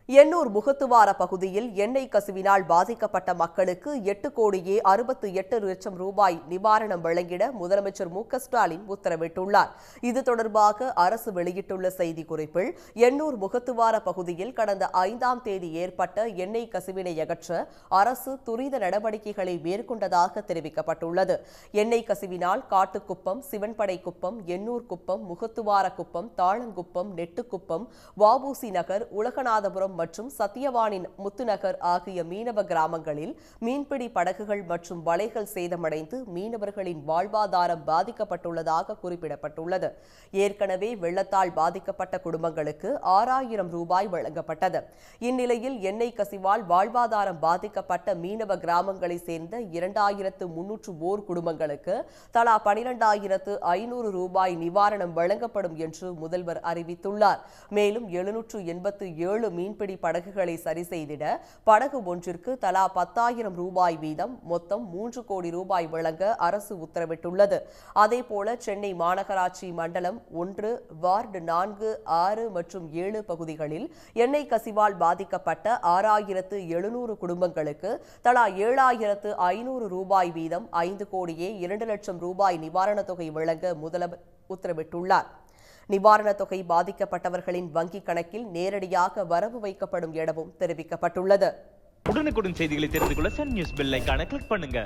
எண்ணூர் முகத்துவார பகுதியில் எண்ணெய் கசிவினால் பாதிக்கப்பட்ட மக்களுக்கு 8,68,00,000 ரூபாய் நிவாரணம் வழங்கிட முதலமைச்சர் மு.க.ஸ்டாலின் உத்தரவிட்டுள்ளார். இது தொடர்பாக அரசு வெளியிட்டுள்ள செய்திக்குறிப்பில், எண்ணூர் முகத்துவார பகுதியில் கடந்த 5ஆம் தேதி ஏற்பட்ட எண்ணெய் கசிவினை அகற்ற அரசு துரித நடவடிக்கைகளை மேற்கொண்டதாக தெரிவிக்கப்பட்டுள்ளது. எண்ணெய் கசிவினால் காட்டுக்குப்பம், சிவன்படை குப்பம், எண்ணூர் குப்பம், முகத்துவார குப்பம், தாளங்குப்பம், நெட்டுக்குப்பம், வ.உ.சி நகர், உலகநாதபுரம் மற்றும் சத்தியவானின் முத்துநகர் ஆகிய மீனவ கிராமங்களில் மீன்பிடி படகுகள் மற்றும் வலைகள் சேதமடைந்து மீனவர்களின் வாழ்வாதாரம் பாதிக்கப்பட்டுள்ளதாக குறிப்பிடப்பட்டுள்ளது. ஏற்கனவே வெள்ளத்தால் பாதிக்கப்பட்ட குடும்பங்களுக்கு 6,000 ரூபாய் வழங்கப்பட்டது. இந்நிலையில் எண்ணெய் கசிவால் வாழ்வாதாரம் பாதிக்கப்பட்ட மீனவ கிராமங்களைச் சேர்ந்த 2,301 குடும்பங்களுக்கு தலா 12,500 ரூபாய் நிவாரணம் வழங்கப்படும் என்று முதல்வர் அறிவித்துள்ளார். மேலும் 787 மீன்பிடி படகுகளை சரி செய்திட படகு ஒன்றிற்கு தலா 10,000 ரூபாய் வீதம் மொத்தம் 3 கோடி ரூபாய் வழங்க அரசு உத்தரவிட்டுள்ளது. அதேபோல சென்னை மாநகராட்சி மண்டலம் 1, வார்டு 4, 6 மற்றும் 7 பகுதிகளில் எண்ணெய் கசிவால் பாதிக்கப்பட்ட 6,700 குடும்பங்களுக்கு தலா 7,500 ரூபாய் வீதம் 5 கோடியே 2 லட்சம் ரூபாய் நிவாரணத் தொகை வழங்க முதல்வர் உத்தரவிட்டுள்ளார். நிவாரணத் தொகை பாதிக்கப்பட்டவர்களின் வங்கிக் கணக்கில் நேரடியாக வரவு வைக்கப்படும் எனவும் தெரிவிக்கப்பட்டுள்ளது. உடனுக்குடன் செய்திகளை தெரிந்து கொள்ள சன் நியூஸ் பெல் ஐகானை கிளிக் பண்ணுங்க.